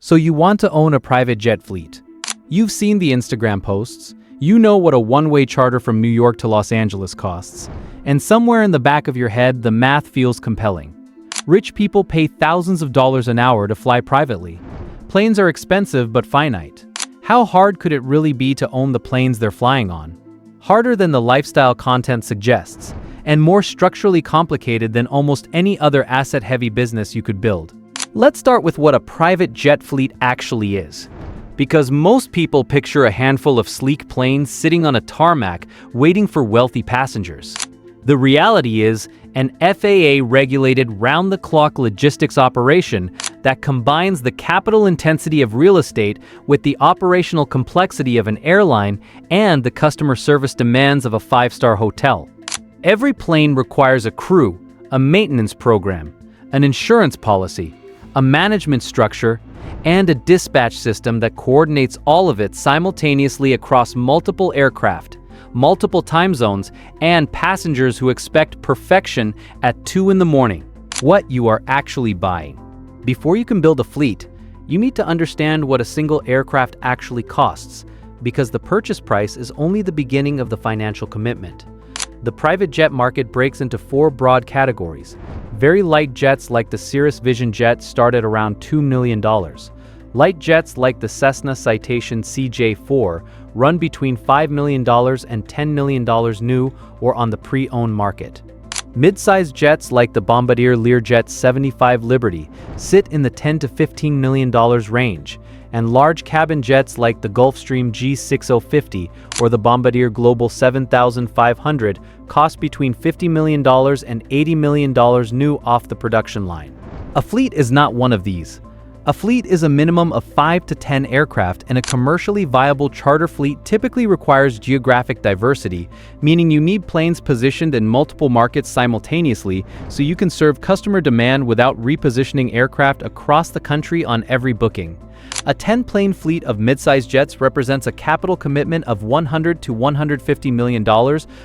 So you want to own a private jet fleet. You've seen the Instagram posts. You know what a one-way charter from New York to Los Angeles costs. And somewhere in the back of your head, the math feels compelling. Rich people pay thousands of dollars an hour to fly privately. Planes are expensive but finite. How hard could it really be to own the planes they're flying on? Harder than the lifestyle content suggests, and more structurally complicated than almost any other asset-heavy business you could build. Let's start with what a private jet fleet actually is. Because most people picture a handful of sleek planes sitting on a tarmac waiting for wealthy passengers. The reality is an FAA-regulated round-the-clock logistics operation that combines the capital intensity of real estate with the operational complexity of an airline and the customer service demands of a five-star hotel. Every plane requires a crew, a maintenance program, an insurance policy, a management structure, and a dispatch system that coordinates all of it simultaneously across multiple aircraft, multiple time zones, and passengers who expect perfection at 2 in the morning. What you are actually buying. Before you can build a fleet, you need to understand what a single aircraft actually costs, because the purchase price is only the beginning of the financial commitment. The private jet market breaks into 4 broad categories. Very light jets like the Cirrus Vision jet start at around $2 million. Light jets like the Cessna Citation CJ4 run between $5 million and $10 million new or on the pre-owned market. Mid-sized jets like the Bombardier Learjet 75 Liberty sit in the $10 to $15 million range, and large cabin jets like the Gulfstream G6050 or the Bombardier Global 7500 cost between $50 million and $80 million new off the production line. A fleet is not one of these. A fleet is a minimum of 5 to 10 aircraft, and a commercially viable charter fleet typically requires geographic diversity, meaning you need planes positioned in multiple markets simultaneously so you can serve customer demand without repositioning aircraft across the country on every booking. A 10-plane fleet of mid-sized jets represents a capital commitment of $100 to $150 million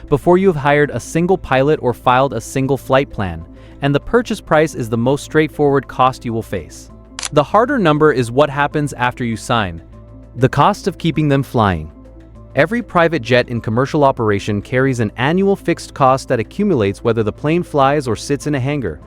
before you have hired a single pilot or filed a single flight plan, and the purchase price is the most straightforward cost you will face. The harder number is what happens after you sign. The cost of keeping them flying. Every private jet in commercial operation carries an annual fixed cost that accumulates whether the plane flies or sits in a hangar.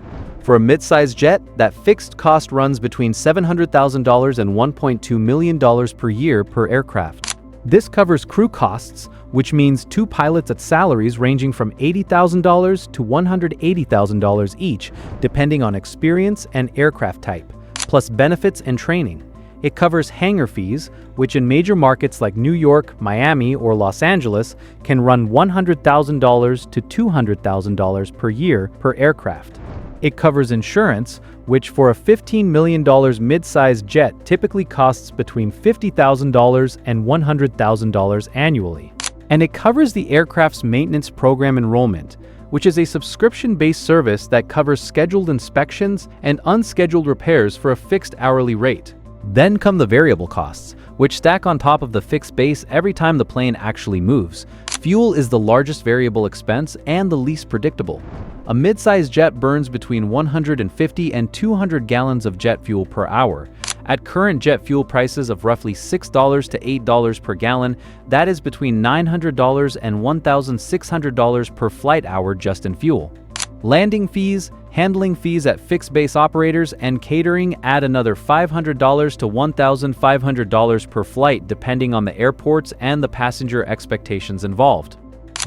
For a mid-sized jet, that fixed cost runs between $700,000 and $1.2 million per year per aircraft. This covers crew costs, which means 2 pilots at salaries ranging from $80,000 to $180,000 each, depending on experience and aircraft type, plus benefits and training. It covers hangar fees, which in major markets like New York, Miami, or Los Angeles can run $100,000 to $200,000 per year per aircraft. It covers insurance, which for a $15 million mid-sized jet typically costs between $50,000 and $100,000 annually. And it covers the aircraft's maintenance program enrollment, which is a subscription-based service that covers scheduled inspections and unscheduled repairs for a fixed hourly rate. Then come the variable costs, which stack on top of the fixed base every time the plane actually moves. Fuel is the largest variable expense and the least predictable. A mid-sized jet burns between 150 and 200 gallons of jet fuel per hour. At current jet fuel prices of roughly $6 to $8 per gallon, that is between $900 and $1,600 per flight hour just in fuel. Landing fees, handling fees at fixed base operators, and catering add another $500 to $1,500 per flight depending on the airports and the passenger expectations involved.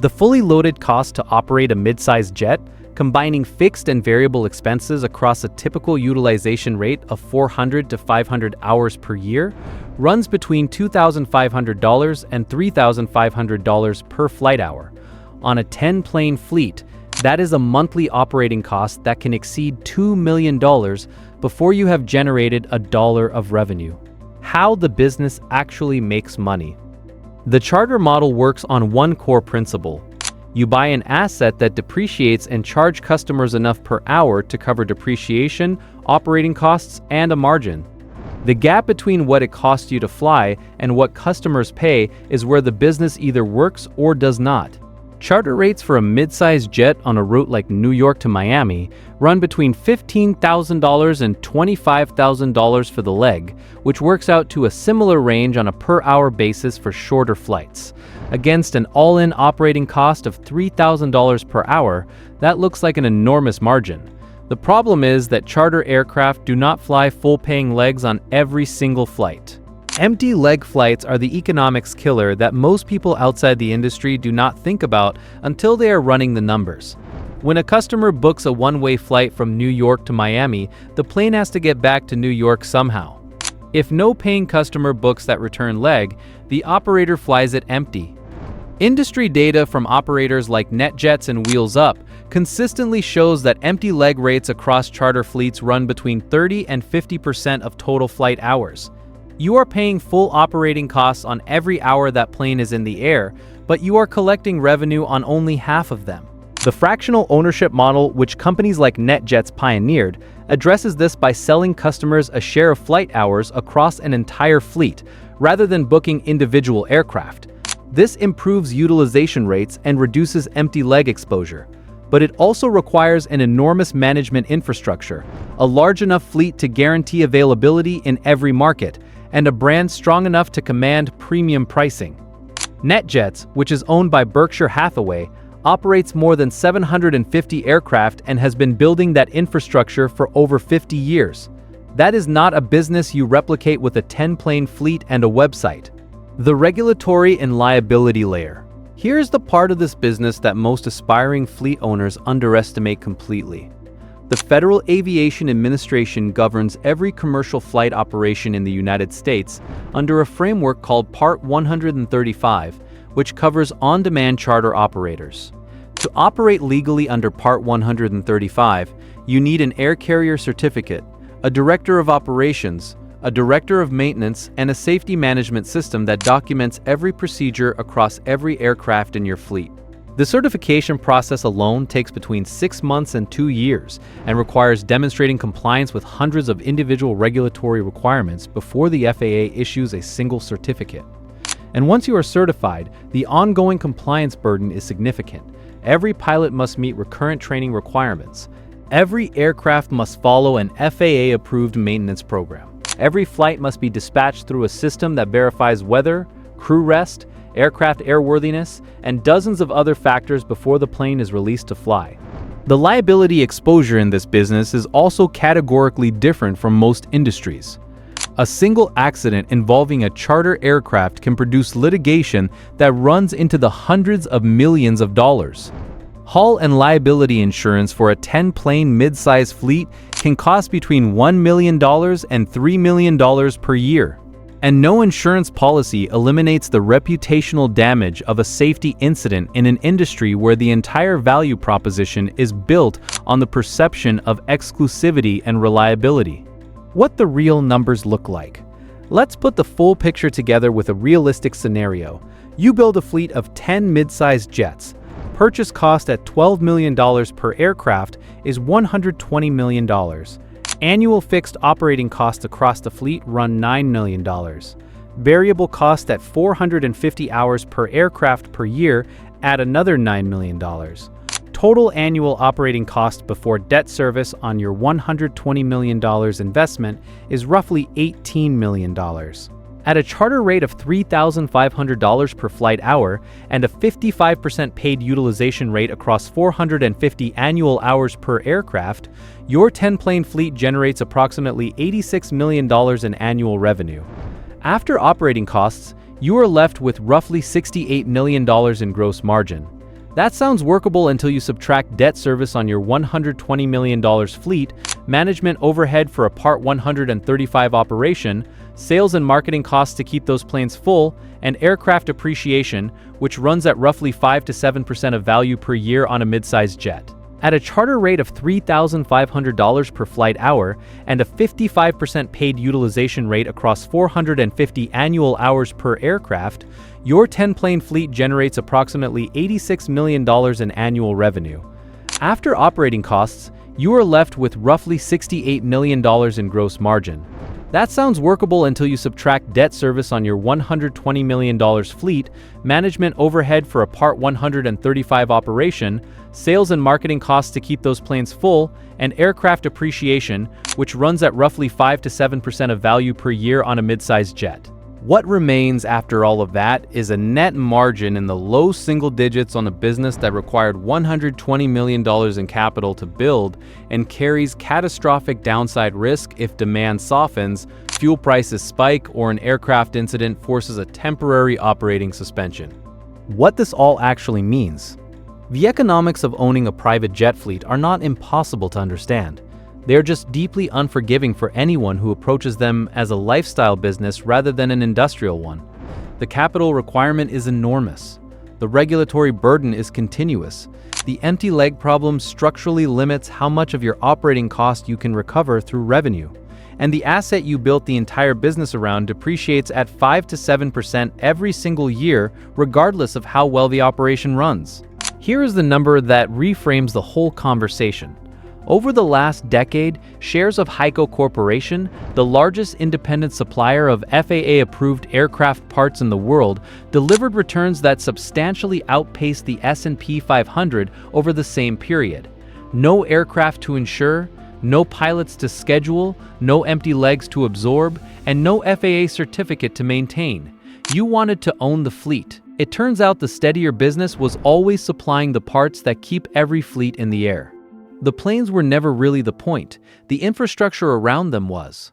The fully loaded cost to operate a mid-sized jet, combining fixed and variable expenses across a typical utilization rate of 400 to 500 hours per year, runs between $2,500 and $3,500 per flight hour. On a 10-plane fleet, that is a monthly operating cost that can exceed $2 million before you have generated $1 of revenue. How the business actually makes money. The charter model works on one core principle. You buy an asset that depreciates and charge customers enough per hour to cover depreciation, operating costs, and a margin. The gap between what it costs you to fly and what customers pay is where the business either works or does not. Charter rates for a mid-sized jet on a route like New York to Miami run between $15,000 and $25,000 for the leg, which works out to a similar range on a per-hour basis for shorter flights. Against an all-in operating cost of $3,000 per hour, that looks like an enormous margin. The problem is that charter aircraft do not fly full-paying legs on every single flight. Empty leg flights are the economics killer that most people outside the industry do not think about until they are running the numbers. When a customer books a one-way flight from New York to Miami, the plane has to get back to New York somehow. If no paying customer books that return leg, the operator flies it empty. Industry data from operators like NetJets and Wheels Up consistently shows that empty leg rates across charter fleets run between 30 and 50% of total flight hours. You are paying full operating costs on every hour that plane is in the air, but you are collecting revenue on only half of them. The fractional ownership model, which companies like NetJets pioneered, addresses this by selling customers a share of flight hours across an entire fleet, rather than booking individual aircraft. This improves utilization rates and reduces empty leg exposure. But it also requires an enormous management infrastructure, a large enough fleet to guarantee availability in every market, and a brand strong enough to command premium pricing. NetJets, which is owned by Berkshire Hathaway, operates more than 750 aircraft and has been building that infrastructure for over 50 years. That is not a business you replicate with a 10-plane fleet and a website. The regulatory and liability layer. Here's the part of this business that most aspiring fleet owners underestimate completely. The Federal Aviation Administration governs every commercial flight operation in the United States under a framework called Part 135, which covers on-demand charter operators. To operate legally under Part 135, you need an air carrier certificate, a director of operations, a director of maintenance, and a safety management system that documents every procedure across every aircraft in your fleet. The certification process alone takes between 6 months and 2 years and requires demonstrating compliance with hundreds of individual regulatory requirements before the FAA issues a single certificate. And once you are certified, the ongoing compliance burden is significant. Every pilot must meet recurrent training requirements. Every aircraft must follow an FAA-approved maintenance program. Every flight must be dispatched through a system that verifies weather, crew rest, aircraft airworthiness, and dozens of other factors before the plane is released to fly. The liability exposure in this business is also categorically different from most industries. A single accident involving a charter aircraft can produce litigation that runs into the hundreds of millions of dollars. Hull and liability insurance for a 10-plane mid-size fleet can cost between $1 million and $3 million per year. And no insurance policy eliminates the reputational damage of a safety incident in an industry where the entire value proposition is built on the perception of exclusivity and reliability. What the real numbers look like. Let's put the full picture together with a realistic scenario. You build a fleet of 10 mid-sized jets. Purchase cost at $12 million per aircraft is $120 million. Annual fixed operating costs across the fleet run $9 million. Variable cost at 450 hours per aircraft per year add another $9 million. Total annual operating cost before debt service on your $120 million investment is roughly $18 million. At a charter rate of $3,500 per flight hour and a 55% paid utilization rate across 450 annual hours per aircraft, your 10-plane fleet generates approximately $86 million in annual revenue. After operating costs, you are left with roughly $68 million in gross margin. That sounds workable until you subtract debt service on your $120 million fleet, management overhead for a Part 135 operation, sales and marketing costs to keep those planes full, and aircraft depreciation, which runs at roughly 5 to 7% of value per year on a mid-sized jet. At a charter rate of $3,500 per flight hour and a 55% paid utilization rate across 450 annual hours per aircraft, your 10-plane fleet generates approximately $86 million in annual revenue. After operating costs, you are left with roughly $68 million in gross margin. That sounds workable until you subtract debt service on your $120 million fleet, management overhead for a Part 135 operation, sales and marketing costs to keep those planes full, and aircraft appreciation, which runs at roughly 5 to 7% of value per year on a mid-sized jet. What remains after all of that is a net margin in the low single digits on a business that required $120 million in capital to build and carries catastrophic downside risk if demand softens, fuel prices spike, or an aircraft incident forces a temporary operating suspension. What this all actually means. The economics of owning a private jet fleet are not impossible to understand. They are just deeply unforgiving for anyone who approaches them as a lifestyle business rather than an industrial one. The capital requirement is enormous. The regulatory burden is continuous. The empty leg problem structurally limits how much of your operating cost you can recover through revenue. And the asset you built the entire business around depreciates at 5 to 7% every single year, regardless of how well the operation runs. Here is the number that reframes the whole conversation. Over the last decade, shares of HEICO Corporation, the largest independent supplier of FAA-approved aircraft parts in the world, delivered returns that substantially outpaced the S&P 500 over the same period. No aircraft to insure, no pilots to schedule, no empty legs to absorb, and no FAA certificate to maintain. You wanted to own the fleet. It turns out the steadier business was always supplying the parts that keep every fleet in the air. The planes were never really the point. The infrastructure around them was.